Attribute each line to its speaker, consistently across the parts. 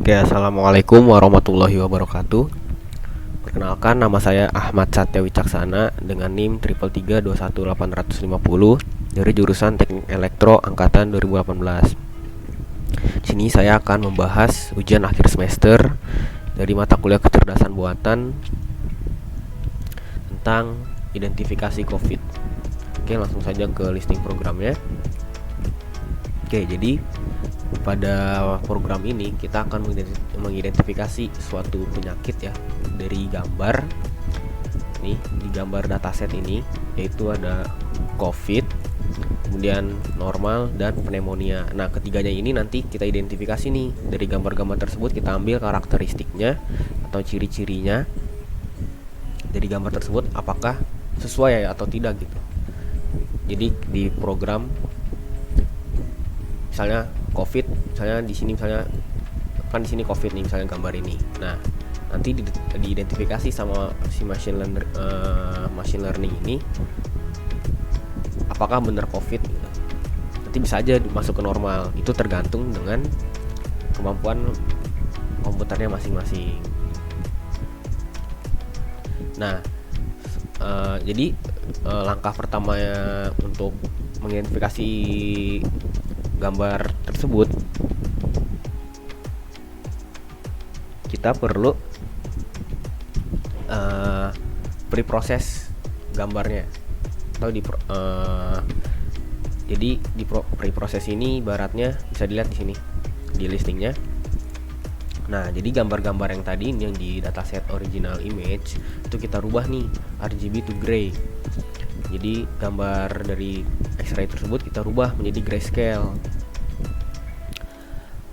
Speaker 1: Oke, assalamualaikum warahmatullahi wabarakatuh. Perkenalkan, nama saya Ahmad Satya Wicaksana dengan NIM 333218050 dari jurusan Teknik Elektro angkatan 2018. Di sini saya akan membahas ujian akhir semester dari mata kuliah kecerdasan buatan tentang identifikasi COVID. Oke, langsung saja ke listing programnya. Oke, jadi pada program ini kita akan mengidentifikasi suatu penyakit ya dari gambar. Nih, di gambar dataset ini yaitu ada COVID, kemudian normal dan pneumonia. Nah, ketiganya ini nanti kita identifikasi nih. Dari gambar-gambar tersebut kita ambil karakteristiknya atau ciri-cirinya dari gambar tersebut, apakah sesuai atau tidak gitu. Jadi di program misalnya COVID, misalnya di sini misalnya kan di sini COVID nih, misalnya gambar ini. Nah, nanti diidentifikasi sama si machine learning ini apakah benar COVID gitu. Nanti bisa aja masuk ke normal. Itu tergantung dengan kemampuan komputernya masing-masing. Nah, jadi langkah pertamanya untuk mengidentifikasi gambar tersebut, kita perlu preproses gambarnya atau jadi di preproses ini ibaratnya bisa dilihat di sini di listingnya. Nah, jadi gambar-gambar yang tadi yang di dataset original image itu kita rubah nih RGB to gray. Jadi gambar dari X-ray tersebut kita rubah menjadi grayscale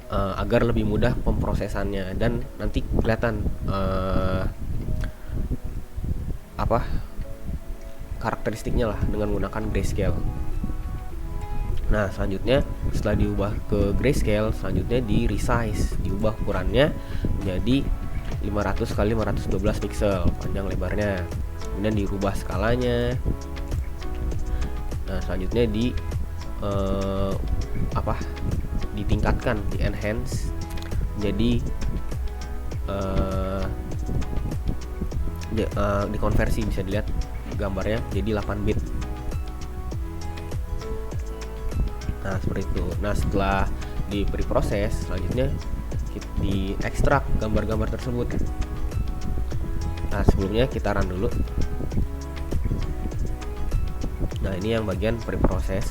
Speaker 1: agar lebih mudah pemrosesannya dan nanti kelihatan karakteristiknya lah dengan menggunakan grayscale. Nah, selanjutnya setelah diubah ke grayscale, selanjutnya di resize, diubah ukurannya menjadi 500 x 512 pixel panjang lebarnya. Kemudian dirubah skalanya. Nah, selanjutnya ditingkatkan, di enhance menjadi dikonversi, bisa dilihat gambarnya jadi 8 bit. Nah, seperti itu. Nah, setelah di preproses, selanjutnya diekstrak gambar-gambar tersebut. Nah, sebelumnya kita run dulu. Nah, ini yang bagian preproses.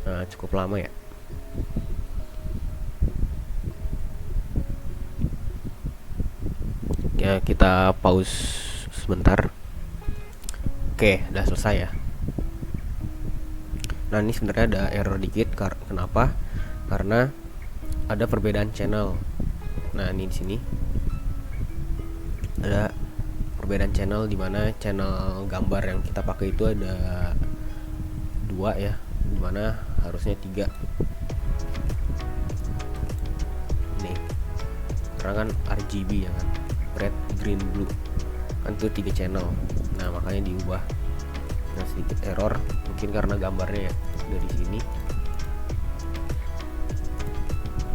Speaker 1: Nah, cukup lama ya. Ya, kita pause sebentar. Oke, udah selesai ya. Nah, ini sebenarnya ada error dikit. Kenapa? Karena ada perbedaan channel. Nah, ini di sini ada perbedaan channel, di mana channel gambar yang kita pakai itu ada 2 ya, di mana harusnya 3. Nih, karena kan RGB ya kan, red, green, blue, kan itu 3 channel. Nah, makanya diubah. Nah, sedikit error mungkin karena gambarnya ya dari sini,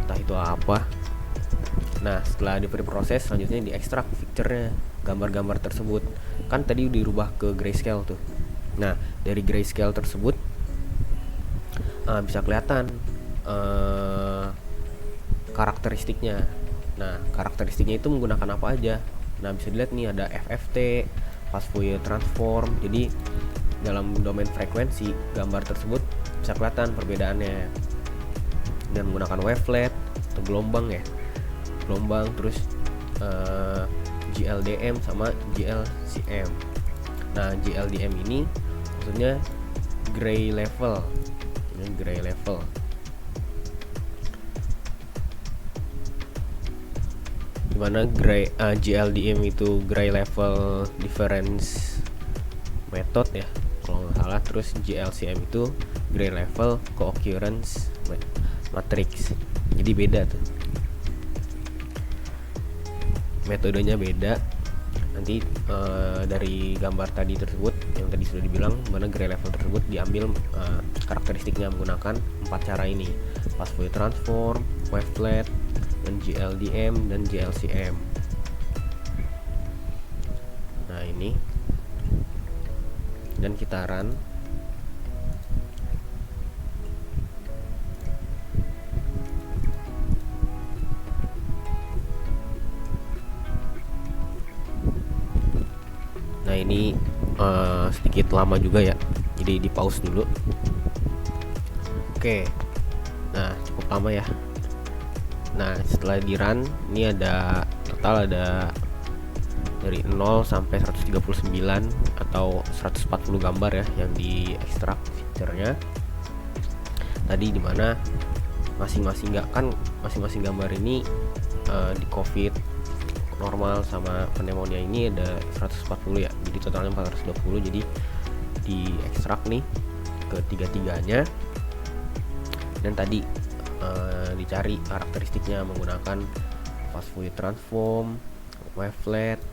Speaker 1: entah itu apa. Nah, setelah di preproses, selanjutnya diekstrak picture-nya, gambar-gambar tersebut. Kan tadi dirubah ke grayscale tuh. Nah, dari grayscale tersebut bisa kelihatan karakteristiknya. Nah, karakteristiknya itu menggunakan apa aja? Nah, bisa dilihat nih ada FFT, fast Fourier transform. Jadi dalam domain frekuensi gambar tersebut bisa kelihatan perbedaannya dengan menggunakan wavelet atau gelombang ya, terus GLDM sama GLCM. Nah, GLDM ini maksudnya gray level. Ini gray level. Dimana GLDM itu gray level difference method ya kalau nggak salah. Terus GLCM itu gray level co-occurrence matrix. Jadi beda tuh, metodenya beda. Nanti dari gambar tadi tersebut yang tadi sudah dibilang, mana gray level tersebut diambil karakteristiknya menggunakan 4 4 cara ini: fast Fourier transform, wavelet, dan GLDM dan GLCM. Nah ini, dan kita run. Nah ini sedikit lama juga ya, jadi di pause dulu. Oke, nah cukup lama ya. Nah setelah di run, ini ada total ada dari 0 sampai 139 atau 140 gambar ya yang di ekstrak fiturnya tadi, dimana masing-masing masing-masing gambar ini di COVID normal sama pneumonia ini ada 140 ya, jadi totalnya 420. Jadi di ekstrak nih ketiga-tiganya, dan tadi dicari karakteristiknya menggunakan fast Fourier transform, wavelet,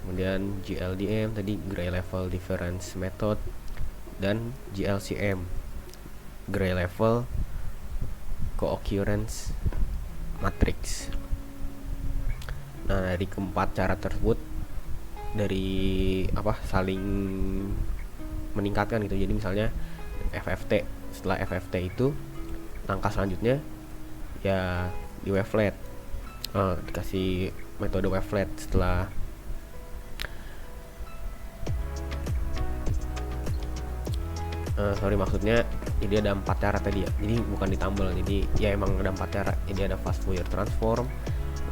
Speaker 1: kemudian GLDM tadi, gray level difference method, dan GLCM, gray level co-occurrence matrix. Nah dari keempat cara tersebut, dari saling meningkatkan gitu. Jadi misalnya FFT, setelah FFT itu langkah selanjutnya ya di wavelet, dikasih metode wavelet. Setelah maksudnya jadi ada 4 cara tadi ya, jadi bukan ditambal, jadi ya emang ada 4 cara. Jadi ada fast Fourier transform,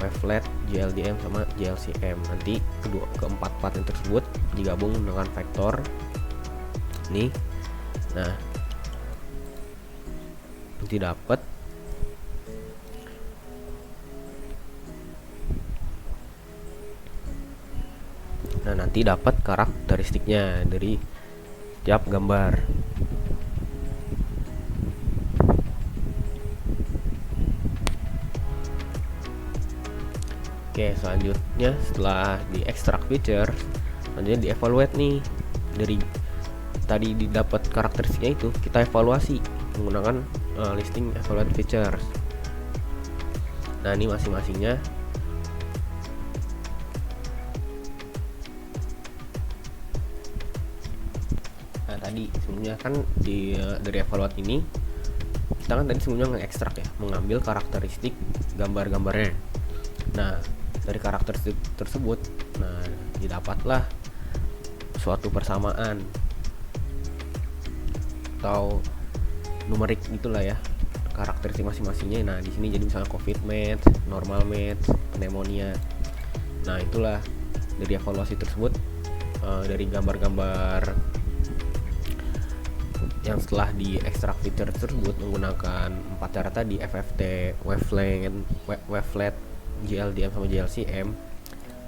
Speaker 1: wavelet, GLDM, sama GLCM. Nanti keempat pattern tersebut digabung dengan vektor nih. Nah nanti dapat karakteristiknya dari tiap gambar. Oke, selanjutnya setelah di extract feature, selanjutnya di evaluate nih. Dari tadi didapat karakteristiknya itu, kita evaluasi menggunakan listing evaluate features. Nah ini masing-masingnya. Nah tadi sebelumnya kan dari evaluate ini kita kan tadi sebelumnya nge-extract ya, mengambil karakteristik gambar-gambarnya. Nah dari karakteristik tersebut, nah didapatlah suatu persamaan atau numerik itulah ya, karakteristik masing-masingnya. Nah di sini jadi misalnya COVID match, normal match, pneumonia. Nah itulah dari evaluasi tersebut, dari gambar-gambar yang setelah di extract feature tersebut menggunakan 4 cara tadi, FFT, wavelet, GLDM sama GLCM.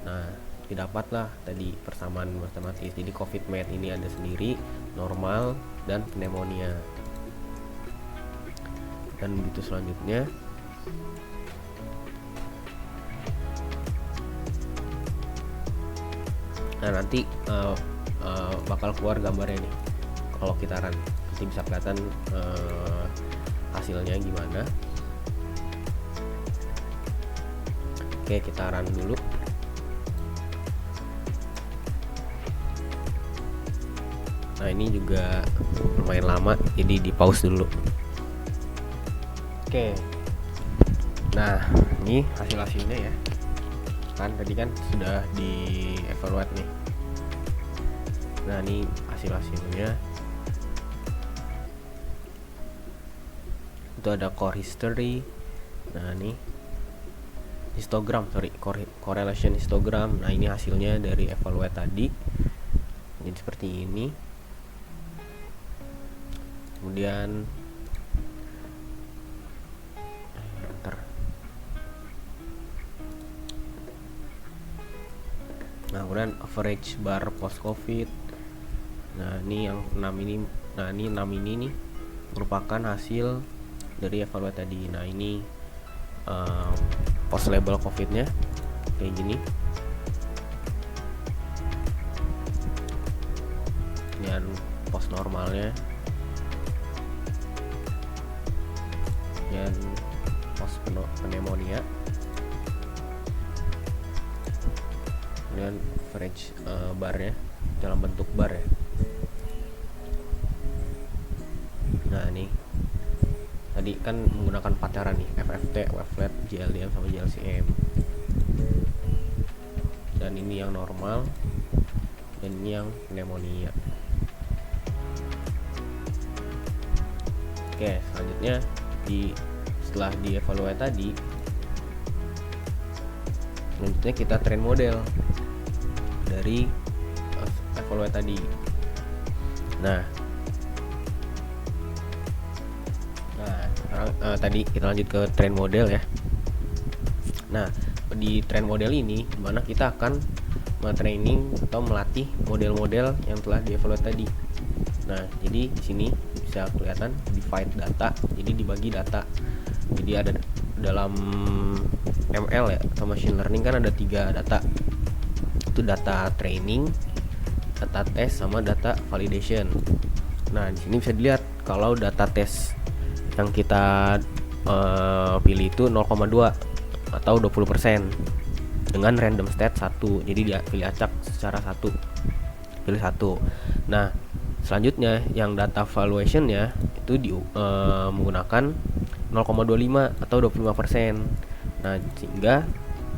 Speaker 1: Nah didapatlah tadi persamaan matematis. Jadi COVID mat ini ada sendiri, normal, dan pneumonia. Dan begitu selanjutnya. Nah nanti bakal keluar gambarnya nih kalau kita run, nanti bisa kelihatan hasilnya gimana. Oke, kita run dulu. Nah ini juga lumayan lama, jadi di pause dulu. Oke, nah ini hasilnya ya, kan tadi kan sudah di evaluate nih. Nah ini hasilnya, itu ada core history. Nah ini histogram, correlation histogram. Nah ini hasilnya dari evaluate tadi, jadi seperti ini. Kemudian kemudian average bar post covid. Nah ini yang 6 ini, nah ini 6 ini nih merupakan hasil dari evaluate tadi. Nah ini post label covid-nya kayak gini. Dan post normalnya. kemudian post pneumonia, kemudian average barnya dalam bentuk bar ya. Nah ini tadi kan menggunakan 4 cara nih, FFT, wavelet, GLDM sama GLCM. Dan ini yang normal, dan ini yang pneumonia. Oke, selanjutnya setelah dievaluasi tadi, selanjutnya kita train model dari evaluasi tadi. Nah, tadi kita lanjut ke train model ya. Nah, di train model ini dimana kita akan training atau melatih model-model yang telah dievaluasi tadi. Nah, jadi di sini bisa kelihatan divide data, jadi dibagi data. Jadi ada dalam ML ya atau machine learning kan ada 3 data. Itu data training, data test sama data validation. Nah, di sini bisa dilihat kalau data test yang kita pilih itu 0,2 atau 20% dengan random state 1. Jadi dia pilih acak secara pilih 1. Nah, selanjutnya yang data valuation-nya itu menggunakan 0,25 atau 25%. Nah, sehingga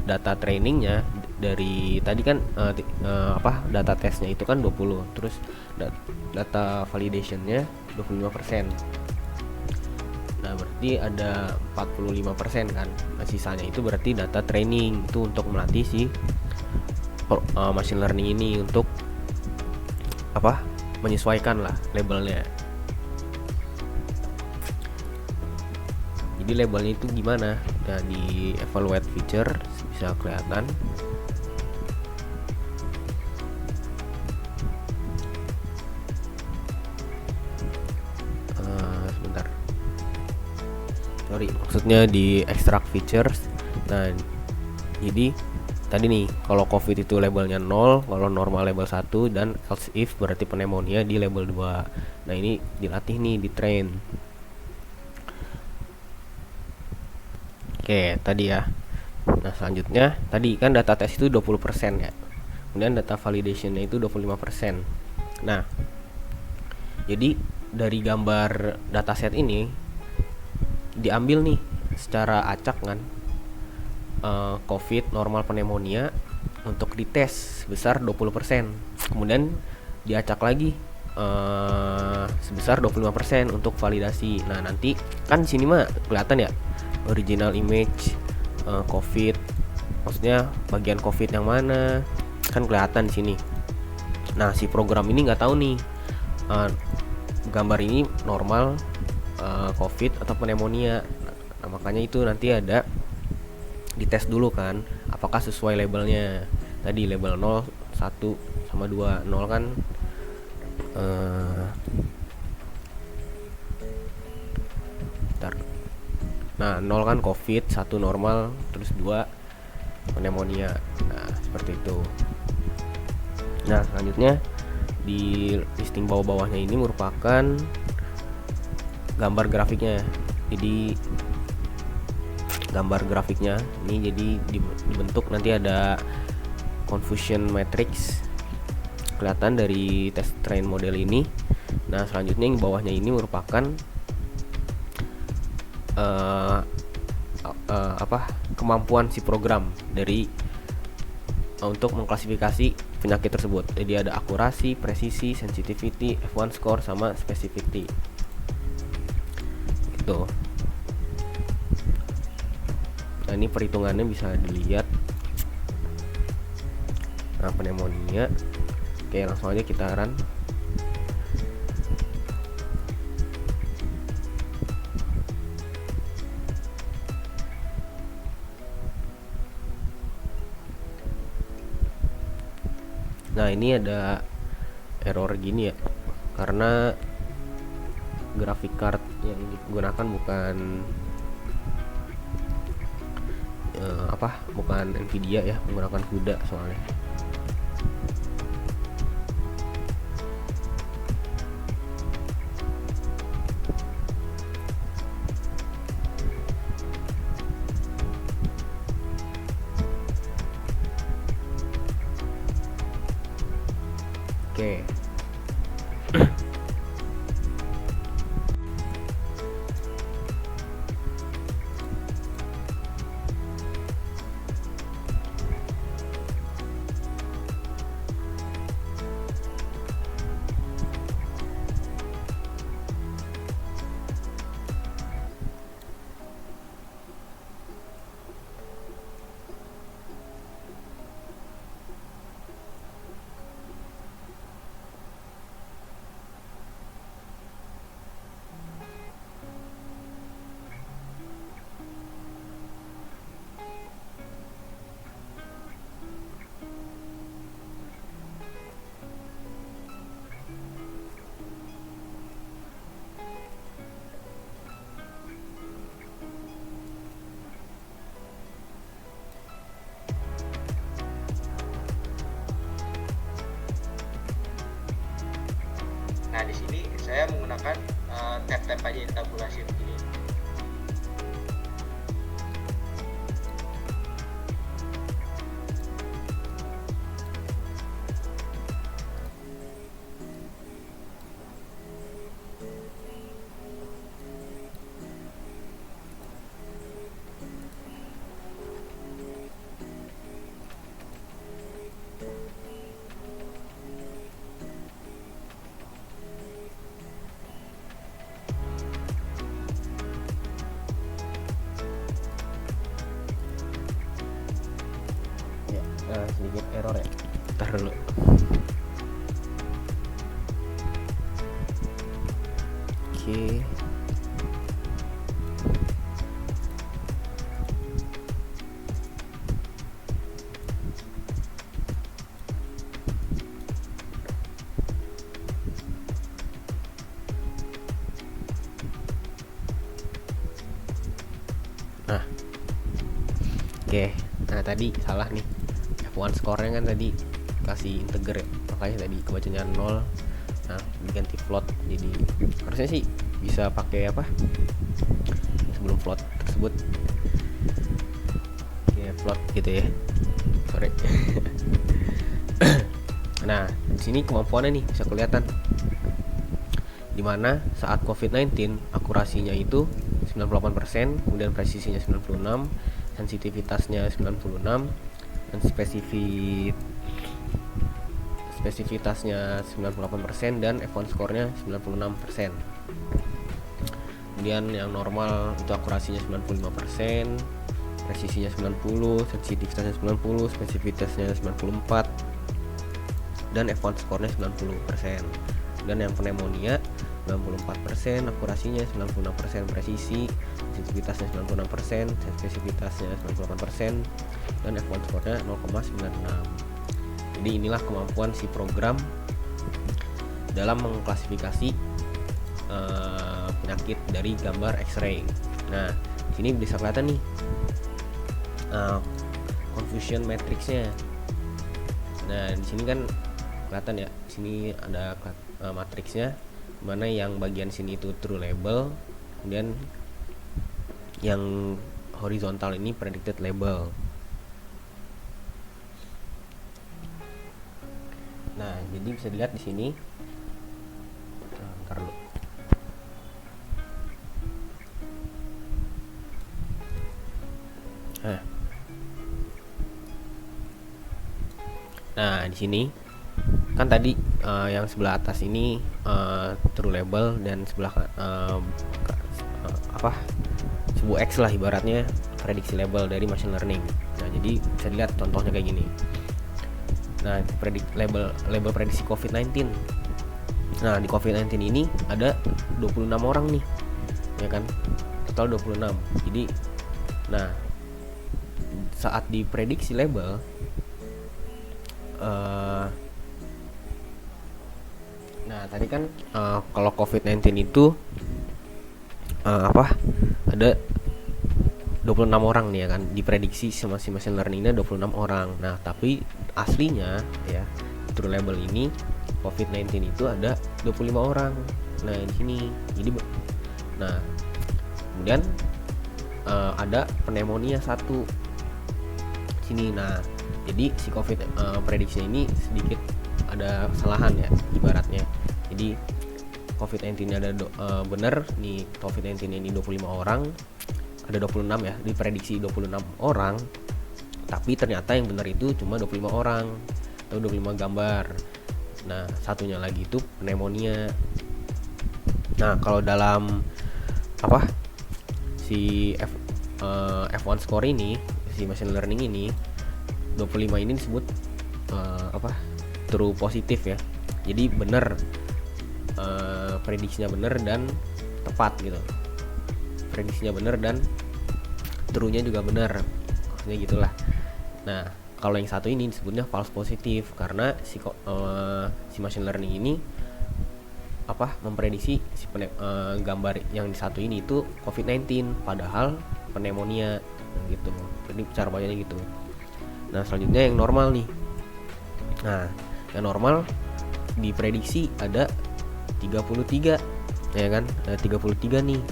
Speaker 1: data trainingnya dari tadi kan data testnya itu kan 20, terus data validationnya 25%. Nah, berarti ada 45% kan. Nah, sisanya itu berarti data training, itu untuk melatih si machine learning ini untuk menyesuaikan lah labelnya. Jadi labelnya itu gimana? Nah, di evaluate feature bisa kelihatan. Maksudnya di extract features. Nah, jadi tadi nih kalau COVID itu labelnya 0, kalau normal label 1, dan else if berarti pneumonia di label 2. Nah, ini dilatih nih di train. Oke, tadi ya. Nah, selanjutnya tadi kan data test itu 20% ya. Kemudian data validationnya itu 25%. Nah, jadi dari gambar dataset ini diambil nih secara acak kan COVID, normal, pneumonia untuk dites sebesar 20%. Kemudian diacak lagi sebesar 25% untuk validasi. Nah, nanti kan di sini mah kelihatan ya original image COVID, maksudnya bagian COVID yang mana kan kelihatan di sini. Nah, si program ini nggak tahu nih gambar ini normal, COVID atau pneumonia. Nah, makanya itu nanti ada dites dulu kan apakah sesuai labelnya. Tadi label 0, 1 sama 2. 0 kan nah 0 kan COVID, 1 normal, terus 2 pneumonia. Nah, seperti itu. Nah, selanjutnya di listing bawah-bawahnya ini merupakan gambar grafiknya. Jadi gambar grafiknya ini jadi dibentuk, nanti ada confusion matrix kelihatan dari test train model ini. Nah, selanjutnya yang bawahnya ini merupakan kemampuan si program dari untuk mengklasifikasi penyakit tersebut. Jadi ada akurasi, presisi, sensitivity, F1 score sama specificity. Gitu. Nah, ini perhitungannya bisa dilihat. Nah, pneumonia. Oke, langsung aja kita run. Nah, ini ada error gini ya, karena graphic card yang digunakan bukan bukan Nvidia ya, menggunakan CUDA soalnya. Oke.
Speaker 2: Nah, di sini saya menggunakan tab-tab aja di tabulasi begini.
Speaker 1: Ya, sedikit error ya. Ntar dulu. Oke. Nah, oke. Nah, tadi salah nih. F1 score-nya kan tadi kasih integer ya. Makanya tadi kebacanya 0. Nah, diganti float. Jadi harusnya sih bisa pakai apa? Sebelum float tersebut ya float gitu ya. Sorry. Nah, di sini kemampuannya nih bisa kelihatan. Dimana saat COVID-19 akurasinya itu 98%, kemudian presisinya 96, sensitivitasnya 96, dan spesifitasnya 98% dan F1 score-nya 96%. Kemudian yang normal itu akurasinya 95%, presisinya 90, sensitivitasnya 90, spesifitasnya 94, dan F1 score-nya 90%. Dan yang pneumonia 94%, akurasinya 96%, presisi, sensitivitasnya 96%, spesifitasnya 98%, dan F1 score-nya 0,96. Jadi inilah kemampuan si program dalam mengklasifikasi penyakit dari gambar X-ray. Nah, sini bisa kelihatan nih confusion matrixnya. Nah, di sini kan kelihatan ya. Di sini ada matriksnya, mana yang bagian sini itu true label, kemudian yang horizontal ini predicted label. Nah, jadi bisa dilihat di sini. Ntar dulu. Nah, di sini kan tadi yang sebelah atas ini true label dan sebelah sebuah X lah ibaratnya prediksi label dari machine learning. Nah, jadi bisa dilihat contohnya kayak gini. Nah, label prediksi COVID-19. Nah, di COVID-19 ini ada 26 orang nih, ya kan? Total 26. Jadi, nah, saat diprediksi label, nah tadi kan kalau COVID-19 itu ada 26 orang nih ya kan, diprediksi sama si machine learning-nya 26 orang. Nah, tapi aslinya ya true label ini COVID-19 itu ada 25 orang. Nah, di sini. Jadi nah, kemudian ada pneumonia 1 sini. Nah, jadi si COVID prediksinya ini sedikit ada kesalahan ya ibaratnya. Jadi COVID-19 ada bener nih, COVID-19 ini 25 orang, ada 26 ya, diprediksi 26 orang, tapi ternyata yang benar itu cuma 25 orang atau 25 gambar. Nah, satunya lagi itu pneumonia. Nah, kalau dalam si F1 score ini, si machine learning ini 25 ini disebut true positif ya. Jadi benar, prediksinya benar dan tepat gitu. Prediksinya benar dan true-nya juga benar, maksudnya gitulah. Nah, kalau yang satu ini disebutnya false positif karena si machine learning ini memprediksi si gambar yang di satu ini itu COVID-19 padahal pneumonia gitu. Jadi cara bacanya gitu. Nah, selanjutnya yang normal nih. Nah, yang normal diprediksi ada 33 ya kan, ada 33 nih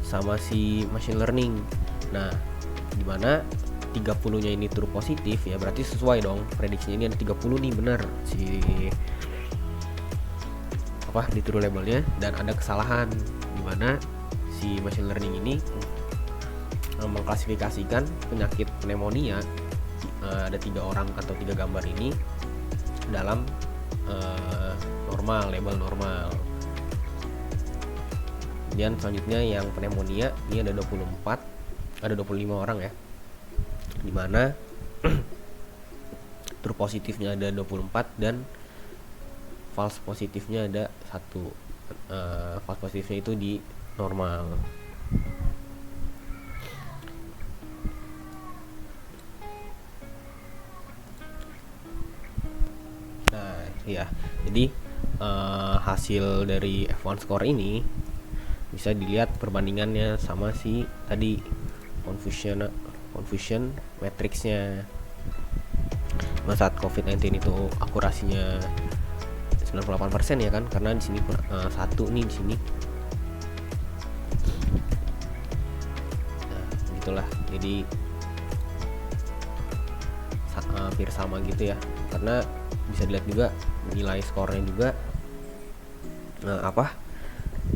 Speaker 1: sama si machine learning. Nah, dimana 30-nya ini true positif ya, berarti sesuai dong prediksinya ini ada 30 nih benar si di true labelnya, dan ada kesalahan dimana si machine learning ini mengklasifikasikan penyakit pneumonia ada 3 orang atau 3 gambar ini dalam normal, label normal. Kemudian selanjutnya yang pneumonia ini ada 25 orang ya, dimana true positifnya ada 24 dan false positifnya ada 1. False positifnya itu di normal. Nah ya, jadi hasil dari F1 score ini bisa dilihat perbandingannya sama si tadi confusion matrixnya. Saat COVID-19 itu akurasinya 98% ya kan, karena di sini satu nih di sini. Nah, gitulah. Jadi hampir sama gitu ya. Karena bisa dilihat juga nilai skornya juga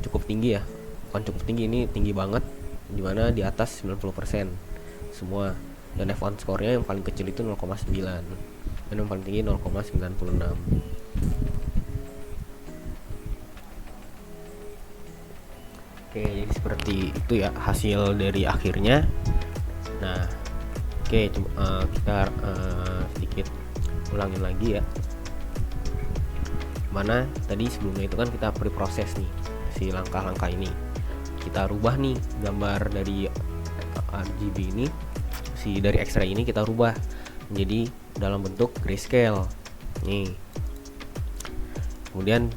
Speaker 1: cukup tinggi ya. Bukan cukup tinggi, ini tinggi banget, dimana di atas 90% semua. Dan F1 skornya yang paling kecil itu 0,9 dan yang paling tinggi 0,96. Oke, jadi seperti itu ya hasil dari akhirnya. Nah, oke, kita sedikit ulangin lagi ya. Mana tadi sebelumnya itu kan kita preproses nih si langkah-langkah ini. Kita rubah nih gambar dari RGB ini, dari X-ray ini kita rubah menjadi dalam bentuk grayscale nih. Kemudian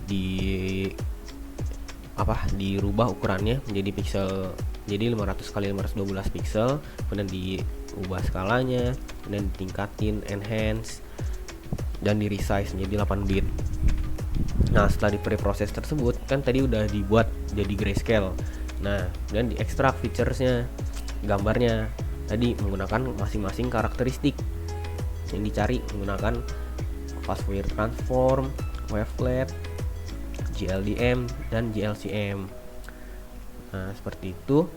Speaker 1: dirubah ukurannya menjadi pixel, jadi 500 kali 512 pixel, kemudian diubah skalanya, kemudian ditingkatin, enhance, dan di resize menjadi 8 bit. Nah, setelah di preproses tersebut kan tadi udah dibuat jadi grayscale. Nah, kemudian diekstrak featuresnya, gambarnya tadi menggunakan masing-masing karakteristik yang dicari menggunakan fast Fourier transform, wavelet, GLDM, dan GLCM. Nah, seperti itu.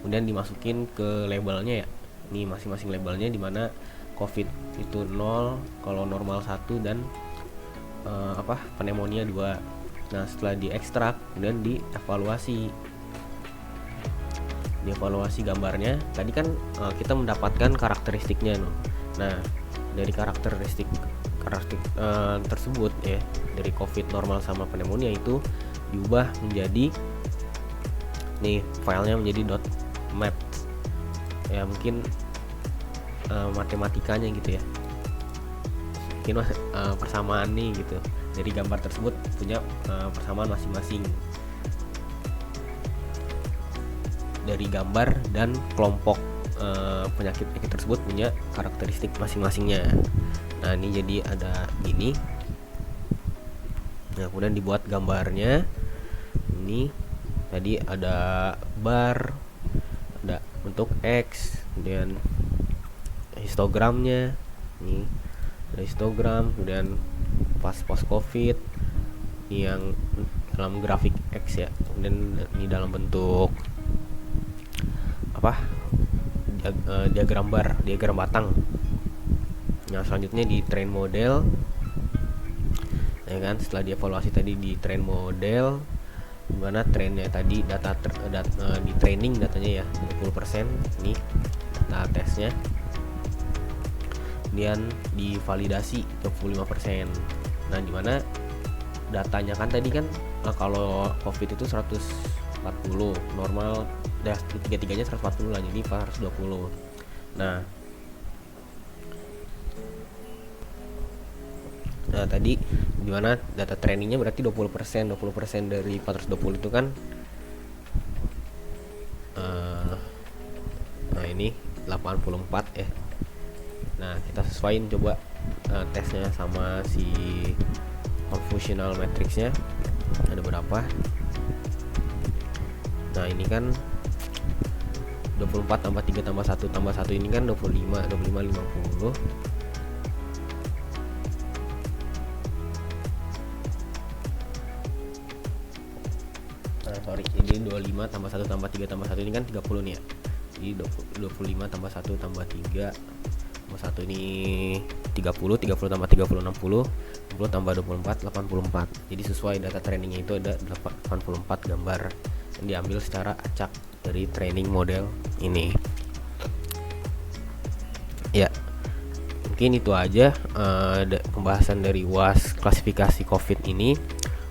Speaker 1: Kemudian dimasukin ke labelnya ya. Ini masing-masing labelnya, dimana COVID itu 0, kalau normal 1, dan pneumonia 2. Nah, setelah diekstrak kemudian dievaluasi gambarnya. Tadi kan kita mendapatkan karakteristiknya Nah, dari karakteristik tersebut ya, dari COVID normal sama pneumonia itu diubah menjadi nih, filenya menjadi .map ya, mungkin matematikanya gitu ya, mungkin persamaan nih gitu, dari gambar tersebut punya persamaan masing-masing dari gambar, dan kelompok penyakit tersebut punya karakteristik masing-masingnya. Nah, ini jadi ada gini. Nah, kemudian dibuat gambarnya. Ini tadi ada bar, ada bentuk X, kemudian histogramnya. Ini ada histogram, kemudian pas post covid ini yang dalam grafik X ya, kemudian ini dalam bentuk apa, diagram batang. Nah selanjutnya di train model ya kan, setelah dievaluasi tadi di train model, dimana trennya tadi di training datanya ya 20%, ini data tesnya, kemudian divalidasi 25%. Nah dimana datanya kan tadi kan kalau covid itu 140, normal dah tiga-tiganya 140 lah, jadi 420. Nah tadi dimana data trainingnya berarti 20% dari 420 itu kan nah ini 84 ya. Nah kita sesuaiin coba tesnya sama si confusional matrixnya ada berapa. Nah ini kan 24 tambah 3 tambah 1 tambah 1 ini kan 25 50. Jadi 25 tambah 1 tambah 3 tambah 1 ini kan 30 nih ya. Jadi 25 tambah 1 tambah 3 tambah 1 ini 30 tambah 30 60 tambah 24 84. Jadi sesuai data trainingnya itu ada 84 gambar yang diambil secara acak dari training model ini. Ya mungkin itu aja pembahasan dari UAS klasifikasi COVID ini.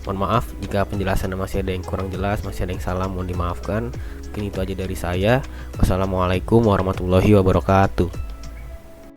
Speaker 1: Mohon maaf jika penjelasannya masih ada yang kurang jelas, masih ada yang salah, mohon dimaafkan. Mungkin itu aja dari saya. Wassalamualaikum warahmatullahi wabarakatuh.